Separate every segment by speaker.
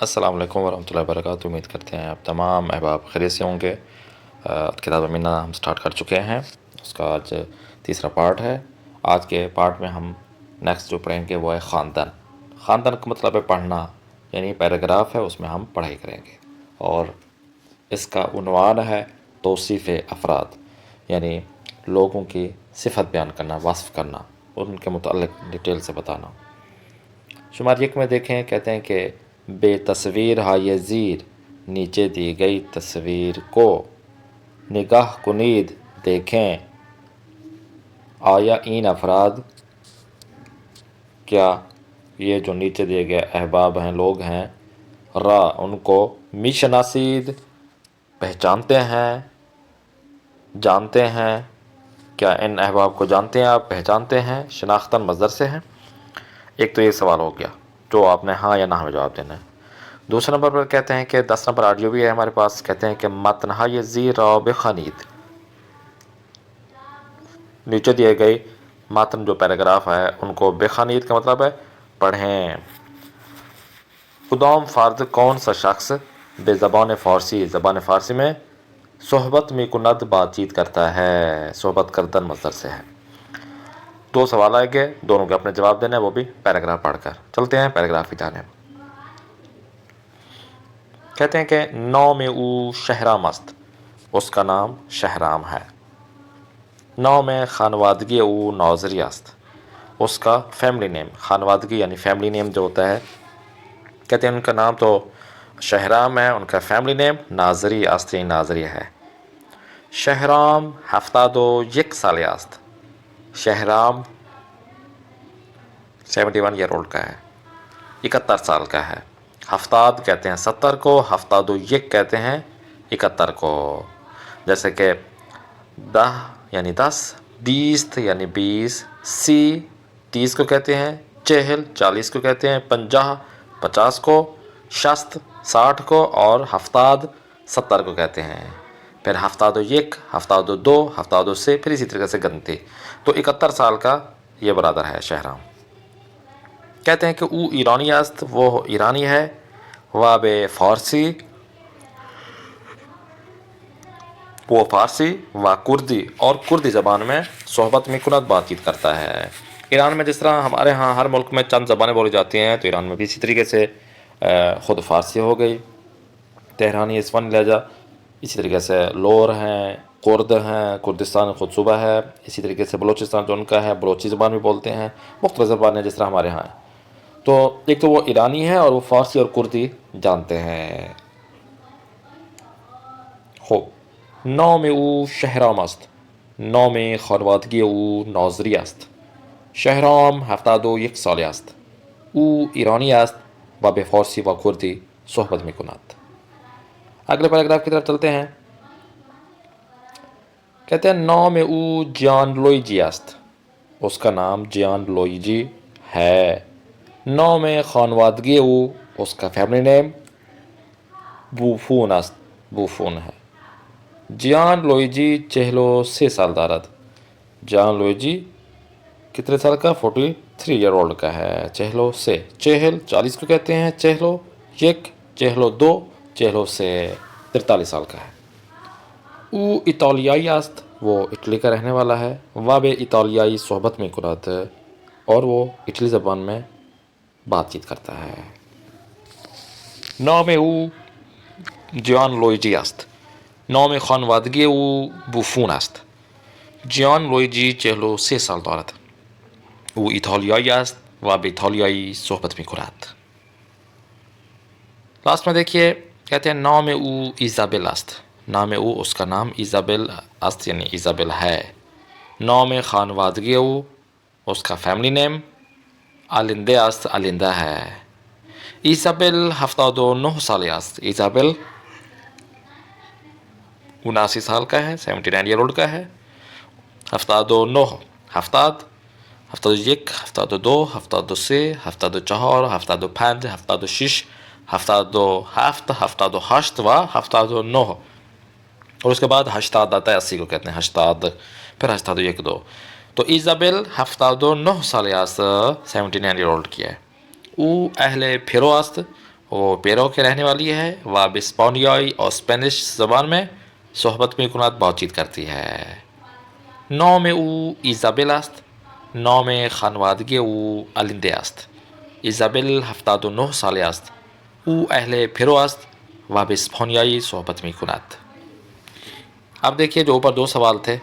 Speaker 1: السلام علیکم ورحمۃ اللہ وبرکاتہ. امید کرتے ہیں آپ تمام احباب خیریت سے ہوں گے. کتاب امینہ ہم سٹارٹ کر چکے ہیں. اس کا آج تیسرا پارٹ ہے. آج کے پارٹ میں ہم نیکسٹ جو پڑھیں گے وہ ہے خاندان. خاندان کا مطلب ہے پڑھنا، یعنی پیراگراف ہے، اس میں ہم پڑھائی کریں گے. اور اس کا عنوان ہے توصیف افراد، یعنی لوگوں کی صفت بیان کرنا، وصف کرنا، ان کے متعلق ڈیٹیل سے بتانا. شمار یک میں دیکھیں، کہتے ہیں کہ بے تصویر ہائے زیر نیچے دی گئی تصویر کو نگاہ کنید دیکھیں. آیا این افراد، کیا یہ جو نیچے دیے گئے احباب ہیں، لوگ ہیں، را ان کو می شناسید پہچانتے ہیں، جانتے ہیں. کیا ان احباب کو جانتے ہیں آپ، پہچانتے ہیں؟ شناختاً مصدر سے ہیں. ایک تو یہ سوال ہو گیا جو آپ نے ہاں یا نہ میں جواب دینا ہے. دوسرے نمبر پر کہتے ہیں کہ 10 نمبر آڈیو بھی ہے ہمارے پاس. کہتے ہیں کہ متنہا زیر را بخنید، نیچے دیے گئی متن جو پیراگراف ہے ان کو بخنید کا مطلب ہے پڑھیں. کدام فرد کون سا شخص بے زبان فارسی، زبان فارسی میں صحبت میں کند بات چیت کرتا ہے. صحبت کردن مصدر سے ہے. دو سوال آئے گے، دونوں کے اپنے جواب دینے، وہ بھی پیراگراف پڑھ کر. چلتے ہیں پیراگراف کی جانب. کہتے ہیں کہ نو میں او شہرام است، اس کا نام شہرام ہے. نو میں خانوادگی او ناظری است، اس کا فیملی نیم. خانوادگی یعنی فیملی نیم جو ہوتا ہے، کہتے ہیں ان کا نام تو شہرام ہے، ان کا فیملی نیم ناظری است، یعنی ناظری ہے. شہرام ہفتاد و یک سال است، شہرام 71 ایئر اولڈ کا ہے، 71 سال کا ہے. ہفتاد کہتے ہیں 70 کو، ہفتاد و یک کہتے ہیں 71 کو. جیسے کہ 10 یعنی 10، بیست یعنی 20، سی 30 کو کہتے ہیں، چہل 40 کو کہتے ہیں، 50 50 کو، شست 60 کو، اور ہفتاد 70 کو کہتے ہیں. پھر ہفتاد و یک، ہفتاد و دو، ہفتاد و سے، پھر اسی طریقے سے گنتی. تو 71 سال کا یہ برادر ہے شہرام. کہتے ہیں کہ او ایرانی است، وہ ایرانی ہے. و بے فارسی، وہ فارسی، و کردی، اور کردی زبان میں صحبت میں کنت بات چیت کرتا ہے. ایران میں جس طرح ہمارے ہاں ہر ملک میں چند زبانیں بولی جاتی ہیں، تو ایران میں بھی اسی طریقے سے خود فارسی ہو گئی، تہرانی اسفن لہجہ. اسی طریقے سے لور ہیں، کرد ہیں، کردستان خود صوبہ ہے. اسی طریقے سے بلوچستان جو ان کا ہے، بلوچی زبان بھی بولتے ہیں. مختلف زبانیں جس طرح ہمارے ہاں ہیں. تو ایک تو وہ ایرانی ہے اور وہ فارسی اور کردی جانتے ہیں. خوب. نو میں او شهرام است، نو میں خانوادگی او ناظری است. شهرام 71 سال است. او ایرانی است و به فارسی و کردی صحبت میکند. اگلے پیراگراف کی طرف چلتے ہیں. کہتے ہیں نام او جیان لوئیجی است، اس کا نام جیان لوئیجی ہے. نام خانوادگی او، اس کا فیملی نیم بوفون است، بوفون ہے. جیان لوئیجی 43 سال دارد. جیان لوئیجی کتنے سال کا؟ 43 ایئر اولڈ کا ہے. چہلو سے، چہل 40 کو کہتے ہیں، چہلو یک، چہلو دو، چہلو سے 43 سال کا ہے. او ایطالیائی است، وہ اٹلی کا رہنے والا ہے. واب ایطالیائی صحبت میں کنت، اور وہ اٹلی زبان میں بات چیت کرتا ہے. نام او جیان لوئیجی است، نام خانوادگی او بوفون است. جیان لوئیجی 43 سال دارد. او ایطالیایی است و به ایطالیایی صحبت می کند. لاسٹ میں دیکھیے، کہتے ہیں نام او ایزابل است. نام او، اس کا نام ایزابل است، یعنی ایزابل ہے. نام خانوادگی او، اس کا فیملی نیم آلنده است، آلنده ہے. ایزابل 79 سال است. ایزابل 79 سال کا ہے، 79 ایئر اولڈ کا ہے. 79 هفتاد، 71، 72، 73، 74، 75، 76، 77، 78 و 79. اور اس کے بعد 80 آتا ہے، 80 کو کہتے ہیں 80، پھر 81، 2. تو ایزابل 79 سال است، 79 ایئر اولڈ کی ہے. او اہل پیرو است، وہ پیرو کے رہنے والی ہے و بسپانیائی اور اسپینش زبان میں صحبت میکنات بات چیت کرتی ہے. نام او ایزابل است. نام خانوادگی او الینده است. ایزابل 79 ساله است. او اهل پیرو است و به اسپانیایی صحبت میکند. اب دیکھیے جو اوپر دو سوال تھے،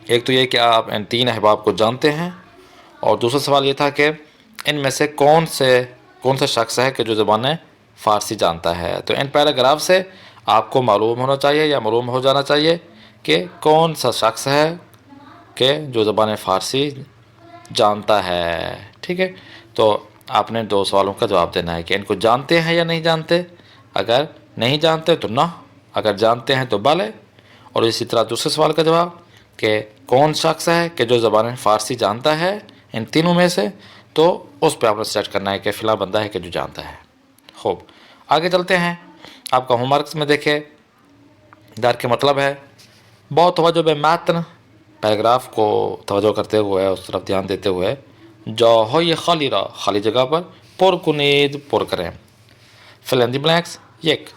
Speaker 1: ایک تو یہ کہ آپ ان تین احباب کو جانتے ہیں، اور دوسرا سوال یہ تھا کہ ان میں سے کون سا شخص ہے کہ جو زبان فارسی جانتا ہے. تو ان پیراگراف سے آپ کو معلوم ہونا چاہیے یا معلوم ہو جانا چاہیے کہ کون سا شخص ہے کہ جو زبان فارسی جانتا ہے. ٹھیک ہے، تو آپ نے دو سوالوں کا جواب دینا ہے کہ ان کو جانتے ہیں یا نہیں جانتے. اگر نہیں جانتے تو نہ، اگر جانتے ہیں تو بلے. اور اسی طرح دوسرے سوال کا جواب کہ کون شخص ہے کہ جو زبان فارسی جانتا ہے ان تینوں میں سے، تو اس پہ آپ نے سرچ کرنا ہے کہ فلاں بندہ ہے کہ جو جانتا ہے. خوب، آگے چلتے ہیں. آپ کا ہوم ورکس میں دیکھیں، در کے مطلب ہے بہت توجہ بے متن، پیراگراف کو توجہ کرتے ہوئے اس طرف دھیان دیتے ہوئے جاهای خالی را خالی جگہ پر پر کنید، پر کریں. fill in the blanks. یک،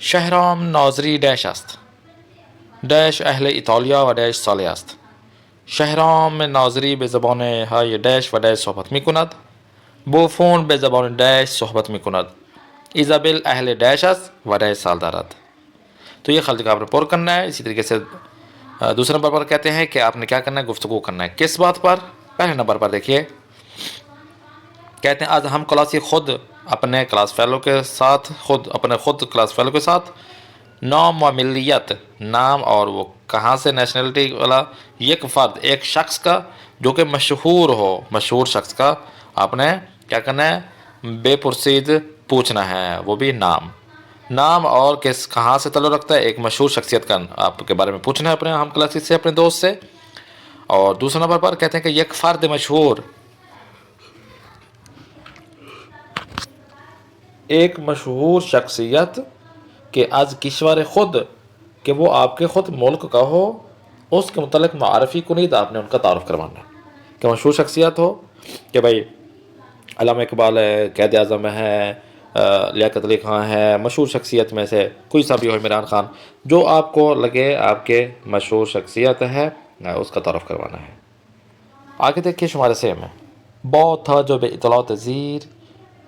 Speaker 1: شهرام ناظری داش است. داش اهل ایتالیا و داش ساله است. شهرام ناظری به زبان های داش و داش صحبت می کند. بوفون به زبان داش صحبت می کند. ایزابل اهل داش است و داش سال دارد. تو یہ خالی جگہ آپ نے پر کرنا ہے. اسی طریقے سے دوسرے نمبر پر کہتے ہیں کہ آپ نے کیا کرنا ہے، گفتگو کرنا ہے. کس بات پر؟ پہلے نمبر پر دیکھیے، کہتے ہیں آج ہم کلاسی خود اپنے کلاس فیلو کے ساتھ خود کلاس فیلو کے ساتھ نام و ملیت، نام اور وہ کہاں سے، نیشنلٹی والا، یک فرد، ایک شخص کا جو کہ مشہور ہو، مشہور شخص کا آپ نے کیا کرنا ہے، بے پرسید پوچھنا ہے، وہ بھی نام اور کہاں سے تعلق رکھتا ہے، ایک مشہور شخصیت کا آپ کے بارے میں پوچھنا ہے اپنے ہم کلاسی سے، اپنے دوست سے. اور دوسرے نمبر پر کہتے ہیں کہ یک فرد مشہور، ایک مشہور شخصیت کہ از کشور خود، کہ وہ آپ کے خود ملک کا ہو، اس کے متعلق معرفی کنید، آپ نے ان کا تعارف کروانا ہے. کہ مشہور شخصیت ہو کہ بھائی علامہ اقبال ہے، قائد اعظم ہے، لیاقت علی خان ہے، مشہور شخصیت میں سے کوئی سا بھی ہو، عمران خان، جو آپ کو لگے آپ کے مشہور شخصیت ہے، اس کا تعارف کروانا ہے. آگے دیکھیے شمارے سے میں بہت توجہ بے اطلاعات زیر،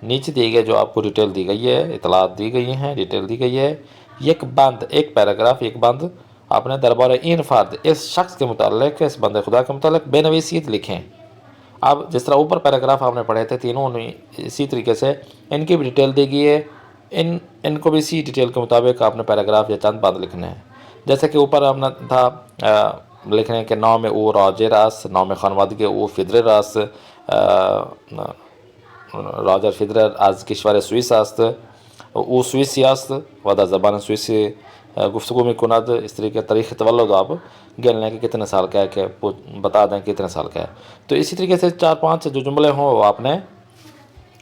Speaker 1: نیچے دی گئی جو آپ کو ڈیٹیل دی گئی ہے، اطلاعات دی گئی ہیں، ڈیٹیل دی گئی ہے. یک بند، ایک پیراگراف، ایک بند آپ نے دربار این فرد، اس شخص کے متعلق، اس بندے خدا کے متعلق بے نویسیت لکھیں. اب جس طرح اوپر پیراگراف آپ نے پڑھے تھے تینوں نے، اسی طریقے سے ان کی بھی ڈیٹیل دی گئی ہے. ان کو بھی اسی ڈیٹیل کے مطابق آپ نے پیراگراف یا چند بند لکھنے ہیں. جیسے کہ اوپر آپ نے تھا لکھنے کے نام او راجر است، نام خانوادگی او فیدرر است، راجر فیدرر از کشور سوئیس است، او سوئیسی است و در زبان سوئیسی گفتگو می کند. اس طریقے تاریخ تولد آپ گن لیں کہ کتنے سال کا ہے، کہ بتا دیں کتنے سال کا ہے. تو اسی طریقے سے 4-5 جو جملے ہوں وہ آپ نے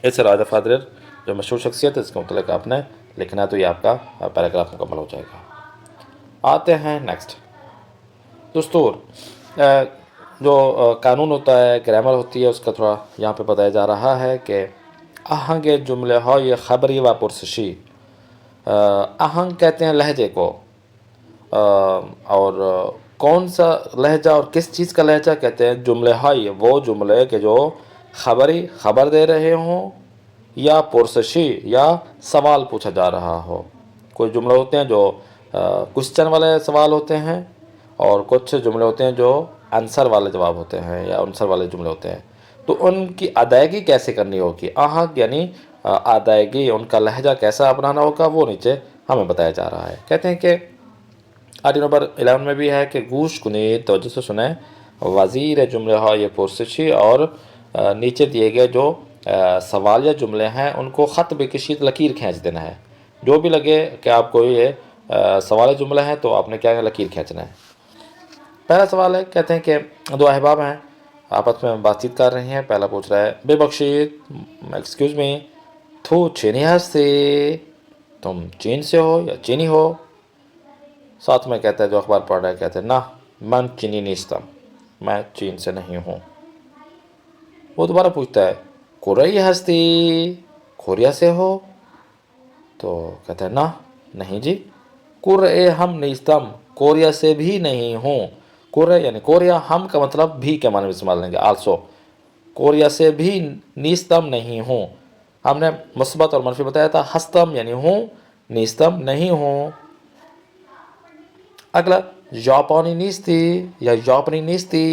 Speaker 1: ایسے راجر فیدرر جو مشہور شخصیت ہے اس کے متعلق آپ نے لکھنا ہے، تو یہ آپ کا پیراگراف مکمل ہو جائے گا. آتے ہیں نیکسٹ. دستور، جو قانون ہوتا ہے، گرامر ہوتی ہے، اس کا تھوڑا یہاں پہ بتایا جا رہا ہے کہ آہنگ جملے های خبری و پرسشی. آہنگ کہتے ہیں لہجے کو، اور کون سا لہجہ اور کس چیز کا لہجہ کہتے ہیں جملے های، وہ جملے کہ جو خبری، خبر دے رہے ہوں، یا پرسشی، یا سوال پوچھا جا رہا ہو. کوئی جملے ہوتے ہیں جو کوسچن والے سوال ہوتے ہیں، اور کچھ جملے ہوتے ہیں جو آنسر والے جواب ہوتے ہیں یا آنسر والے جملے ہوتے ہیں. تو ان کی ادائیگی کیسے کرنی ہوگی، آہنگ یعنی ادائیگی، ان کا لہجہ کیسا اپنانا ہوگا، وہ نیچے ہمیں بتایا جا رہا ہے. کہتے ہیں کہ آیت نمبر 11 میں بھی ہے کہ گوش کنید، توجہ سے سنیں، وزیر جملے های پرسشی، اور نیچے دیے گئے جو سوالیہ جملے ہیں ان کو خط بکشید، لکیر کھینچ دینا ہے. جو بھی لگے کہ آپ کو یہ سوالیہ جملہ ہے تو آپ نے کیا ہے، لکیر کھینچنا ہے. پہلا سوال ہے، کہتے ہیں کہ دو احباب ہیں، آپس میں بات چیت کر رہے ہیں. پہلا پوچھ رہا ہے بے بخشید، ایکسکیوز می، تو چینی ہستی، تم چین سے ہو یا چینی ہو. ساتھ میں کہتا ہے جو اخبار پڑھ رہا ہے، کہتے ہیں نہ من چینی نیستم، میں چین سے نہیں ہوں. وہ دوبارہ پوچھتا ہے کوریائی ہستی، کوریا سے ہو. تو کہتے ہیں نا نہیں جی، قرء ہم نیستم، کوریا سے بھی نہیں ہوں. قرء یعنی کوریا، ہم کا مطلب بھی کے معنی میں استعمال لیں گے آلسو. کوریا سے بھی نیستم نہیں ہوں. ہم نے مثبت اور منفی بتایا تھا. ہستم یعنی ہوں، نیستم نہیں ہوں. اگلا جاپانی نیستی یا جاپنی نیستی،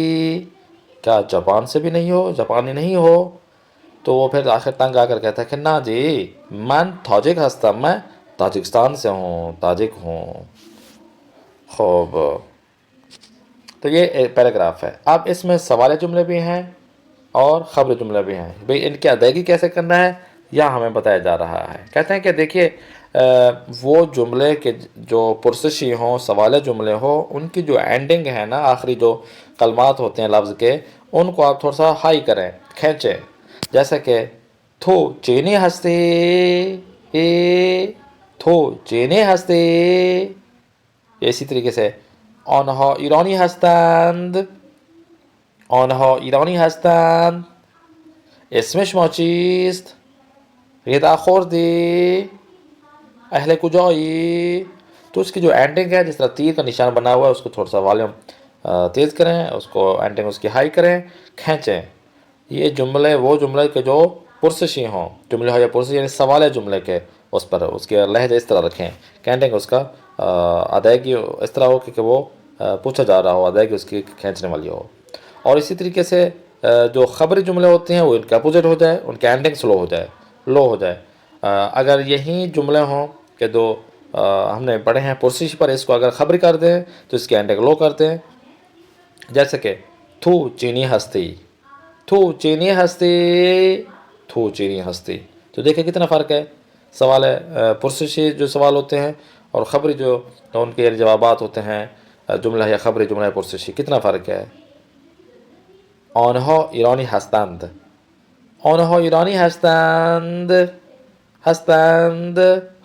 Speaker 1: کیا جاپان سے بھی نہیں ہو، جاپانی نہیں ہو؟ تو وہ پھر آخر تنگ آ کر کہتا ہے کہ نا جی، من تاجک ہستم، میں تاجکستان سے ہوں، تاجک ہوں. خوب، تو یہ پیراگراف ہے. اب اس میں سوال جملے بھی ہیں اور خبر جملے بھی ہیں. بھئی ان کی ادائیگی کیسے کرنا ہے یا ہمیں بتایا جا رہا ہے. کہتے ہیں کہ دیکھیے وہ جملے کے جو پرسشی ہوں، سوال جملے ہو، ان کی جو اینڈنگ ہے نا، آخری جو کلمات ہوتے ہیں لفظ کے، ان کو آپ تھوڑا سا ہائی کریں، کھینچیں. جیسے کہ تھو چینی ہستے، تھو چینی ہستے. اسی طریقے سے آنها ایرانی هستند، آنها ایرانی هستند. اسم شما چیست؟ غذا خوردی؟ اہل کجایی؟ تو اس کی جو اینڈنگ ہے، جس طرح تیر کا نشان بنا ہوا ہے، اس کو تھوڑا سا والیوم تیز کریں، اس کو اینڈنگ اس کی ہائی کریں، کھینچیں. یہ جملے وہ جملے کے جو پرسشی ہوں، جملے ہو یا پرسشی یعنی سوال جملے کے، اس پر اس کے لہجہ اس طرح رکھیں کہ اینڈنگ اس کا ادائیگی اس طرح ہو کہ وہ پوچھا جا رہا ہو، ادائیگی اس کی کھینچنے والی ہو. اور اسی طریقے سے جو خبری جملے ہوتے ہیں وہ ان کا اپوزٹ ہو جائے، ان کی اینڈنگ سلو ہو جائے، لو ہو جائے. اگر یہی جملے ہوں کہ دو ہم نے پڑھے ہیں پرسش پر، اس کو اگر خبری کر دیں تو اس کی اینڈنگ لو کر دیں. جیسے کہ تھو چینی ہستی، تھو چینی ہستی، تھو چینی ہستی. تو دیکھیں کتنا فرق ہے. سوال پرسشی جو سوال ہوتے ہیں اور خبری جو ان کے جوابات ہوتے ہیں، جملہ یا خبری جملہ پرسشی، کتنا فرق ہے. آنها ایرانی هستند، آنها ایرانی هستند، هستند،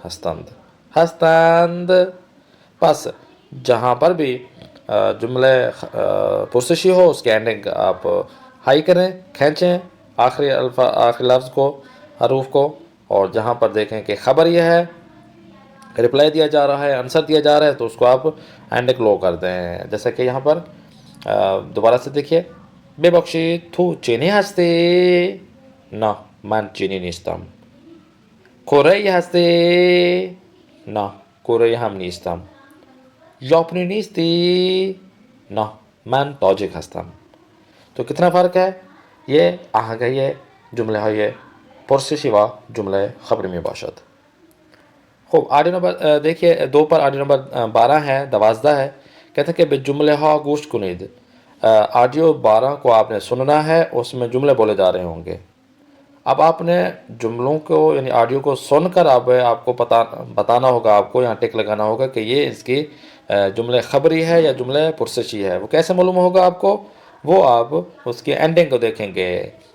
Speaker 1: هستند، هستند. پس جہاں پر بھی جملے پرسشی ہو، اس کے اینڈنگ آپ ہائی کریں، کھینچیں آخری لفظ کو، حروف کو. اور جہاں پر دیکھیں کہ خبر یہ ہے، رپلائی دیا جا رہا ہے، آنسر دیا جا رہا ہے، تو اس کو آپ اینڈنگ لو کر دیں. جیسے کہ یہاں پر دوبارہ سے دیکھیے، بے بخشی تو چینی ہستی؟ نه من چینی نیستم. کره‌ای هستی؟ نه کره هم نیستم. ژاپنی نیستی؟ نه من تاجک هستم. تو کتنا فرق ہے. یہ آگے یہ جملے ہے، یہ پرسشی و جملے خبری میں باشد. خوب، آڈیو نمبر دیکھیے 2 پر آڈیو نمبر 12 ہے، 12 ہے. کہتے ہیں کہ بے جملے ہا گوشت کنید. آڈیو 12 کو آپ نے سننا ہے، اس میں جملے بولے جا رہے ہوں گے. اب آپ نے جملوں کو یعنی آڈیو کو سن کر آپ کو بتانا ہوگا، آپ کو یہاں ٹک لگانا ہوگا کہ یہ اس کی جملے خبری ہے یا جملے پرسشی ہے. وہ کیسے معلوم ہوگا آپ کو؟ وہ آپ اس کی اینڈنگ کو دیکھیں گے.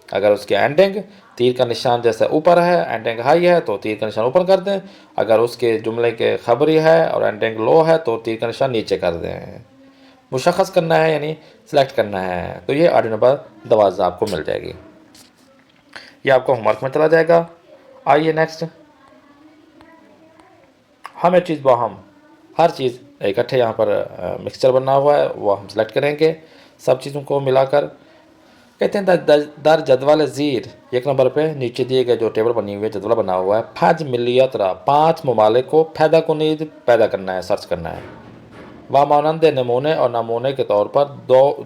Speaker 1: اگر اس کی اینڈنگ تیر کا نشان جیسے اوپر ہے، اینڈنگ ہائی ہے، تو تیر کا نشان اوپر کر دیں. اگر اس کے جملے کے خبری ہے اور اینڈنگ لو ہے تو تیر کا نشان نیچے کر دیں. مشخص کرنا ہے یعنی سلیکٹ کرنا ہے. تو یہ آڈیو نمبر 12 آپ کو مل جائے گی. یہ آپ کو ہوم ورک میں چلا جائے گا. آئیے نیکسٹ. ہمیں چیز باہم، ہر چیز اکٹھے یہاں پر مکسچر بنا ہوا ہے، وہ ہم سلیکٹ کریں گے سب چیزوں کو ملا کر. کہتے ہیں در جدول زیر، 1 نمبر پہ نیچے دیے گئے جو ٹیبل بنی ہوئی ہے، جدول بنا ہوا ہے. 5 ملیت را، 5 ممالک کو پیدا کنید، پیدا کرنا ہے، سرچ کرنا ہے. و مانند نمونے، اور نمونے کے طور پر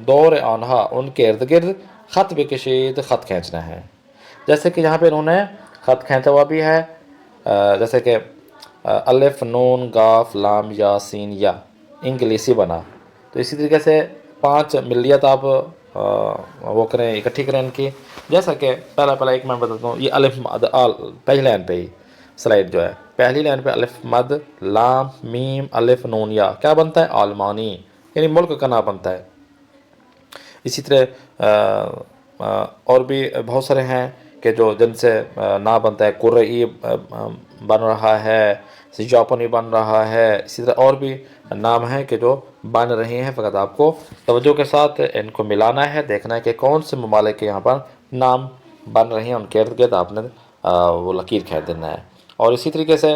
Speaker 1: دور آنہا، ان کے ارد گرد خط بکشید، خط کھینچنا ہے. جیسے کہ یہاں پہ انہوں نے خط کھینچا ہوا بھی ہے، جیسے کہ الف نون قاف لام یا سین یا، انگلیسی بنا. تو اسی طریقے سے 5 ملیت آپ وہ کریں، اکٹھی کریں ان کی. جیسا کہ پہلا ایک میں بتاتا ہوں. یہ الف مد پہلی لائن پہ ہی سلائڈ جو ہے، پہلی لائن پہ الف مد لام میم الف نون یا کیا بنتا ہے؟ آلمانی، یعنی ملک کا نام بنتا ہے. اسی طرح اور بھی بہت سارے ہیں کہ جو جن سے نام بنتا ہے. قرئی بن رہا ہے، جاپانی بن رہا ہے. اسی طرح اور بھی نام ہیں کہ جو بن رہے ہیں. فقط آپ کو توجہ کے ساتھ ان کو ملانا ہے، دیکھنا ہے کہ کون سے ممالک کے یہاں پر نام بن رہے ہیں. ان کے ارد گرد آپ نے وہ لکیر کھینچ دینا ہے. اور اسی طریقے سے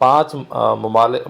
Speaker 1: 5